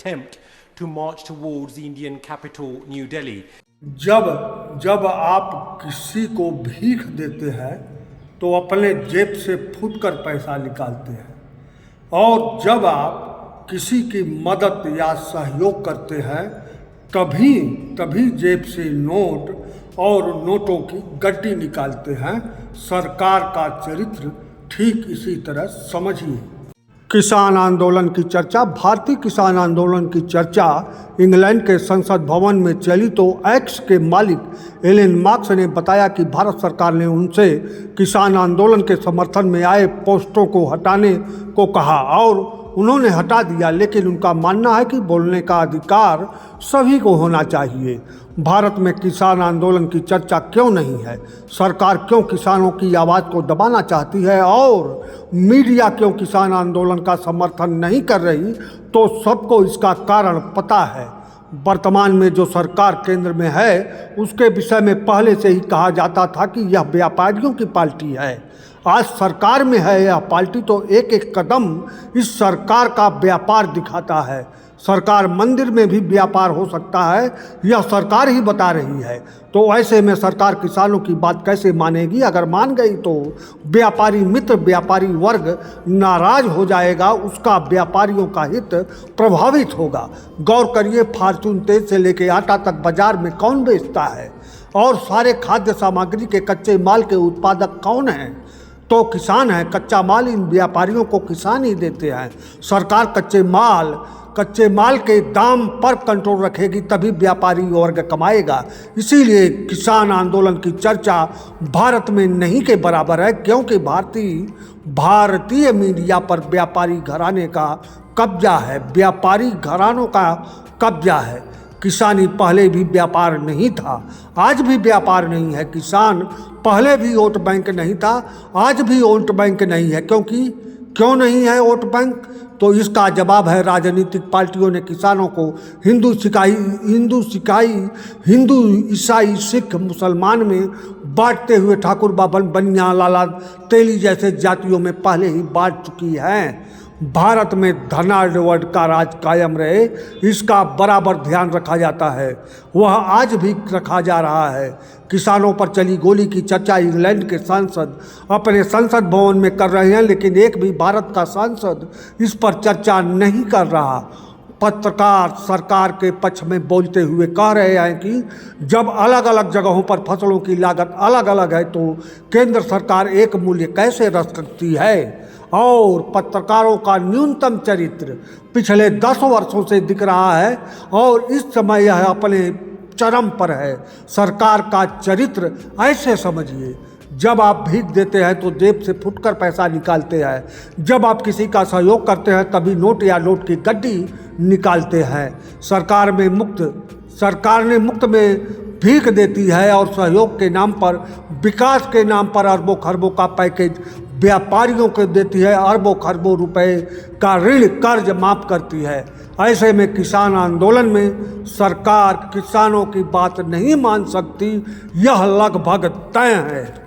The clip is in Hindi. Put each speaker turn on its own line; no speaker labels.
attempt to march towards the Indian capital, New Delhi.
जब आप किसी को भीख देते हैं तो अपने जेब से फूटकर पैसा निकालते हैं, और जब आप किसी की मदद या सहयोग करते हैं तभी जेब से नोट और नोटों की गड्डी निकालते हैं। सरकार का चरित्र ठीक इसी तरह समझिए। किसान आंदोलन की चर्चा। भारतीय किसान आंदोलन की चर्चा इंग्लैंड के संसद भवन में चली तो एक्स के मालिक एलन मस्क ने बताया कि भारत सरकार ने उनसे किसान आंदोलन के समर्थन में आए पोस्टों को हटाने को कहा और उन्होंने हटा दिया, लेकिन उनका मानना है कि बोलने का अधिकार सभी को होना चाहिए। भारत में किसान आंदोलन की चर्चा क्यों नहीं है? सरकार क्यों किसानों की आवाज़ को दबाना चाहती है और मीडिया क्यों किसान आंदोलन का समर्थन नहीं कर रही? तो सबको इसका कारण पता है। वर्तमान में जो सरकार केंद्र में है उसके विषय में पहले से ही कहा जाता था कि यह व्यापारियों की पार्टी है। आज सरकार में है यह पार्टी तो एक एक कदम इस सरकार का व्यापार दिखाता है। सरकार मंदिर में भी व्यापार हो सकता है, यह सरकार ही बता रही है। तो ऐसे में सरकार किसानों की बात कैसे मानेगी? अगर मान गई तो व्यापारी मित्र, व्यापारी वर्ग नाराज हो जाएगा, उसका व्यापारियों का हित प्रभावित होगा। गौर करिए, फॉर्चून तेल से लेके आटा तक बाजार में कौन बेचता है और सारे खाद्य सामग्री के कच्चे माल के उत्पादक कौन हैं? तो किसान है। कच्चा माल इन व्यापारियों को किसान ही देते हैं। सरकार कच्चे माल के दाम पर कंट्रोल रखेगी तभी व्यापारी वर्ग कमाएगा। इसीलिए किसान आंदोलन की चर्चा भारत में नहीं के बराबर है, क्योंकि भारतीय मीडिया पर व्यापारी घराने का कब्जा है, व्यापारी घरानों का कब्जा है। किसानी पहले भी व्यापार नहीं था, आज भी व्यापार नहीं है। किसान पहले भी वोट बैंक नहीं था, आज भी वोट बैंक नहीं है। क्यों नहीं है वोट बैंक? तो इसका जवाब है राजनीतिक पार्टियों ने किसानों को हिंदू, ईसाई, सिख, मुसलमान में बांटते हुए ठाकुर बाबन, बनिया, लाला, तेली जैसे जातियों में पहले ही बांट चुकी हैं। भारत में धनाढ्य का राज कायम रहे, इसका बराबर ध्यान रखा जाता है, वह आज भी रखा जा रहा है। किसानों पर चली गोली की चर्चा इंग्लैंड के सांसद अपने संसद भवन में कर रहे हैं, लेकिन एक भी भारत का सांसद इस पर चर्चा नहीं कर रहा। पत्रकार सरकार के पक्ष में बोलते हुए कह रहे हैं कि जब अलग अलग जगहों पर फसलों की लागत अलग अलग है तो केंद्र सरकार एक मूल्य कैसे रख सकती है? और पत्रकारों का न्यूनतम चरित्र पिछले 10 वर्षों से दिख रहा है और इस समय यह अपने चरम पर है। सरकार का चरित्र ऐसे समझिए, जब आप भीख देते हैं तो जेब से फुटकर पैसा निकालते हैं, जब आप किसी का सहयोग करते हैं तभी नोट या नोट की गड्डी निकालते हैं। सरकार ने मुफ्त में भीख देती है और सहयोग के नाम पर, विकास के नाम पर अरबों खरबों का पैकेज व्यापारियों को देती है, अरबों खरबों रुपए का ऋण कर्ज माफ करती है। ऐसे में किसान आंदोलन में सरकार किसानों की बात नहीं मान सकती, यह लगभग तय है।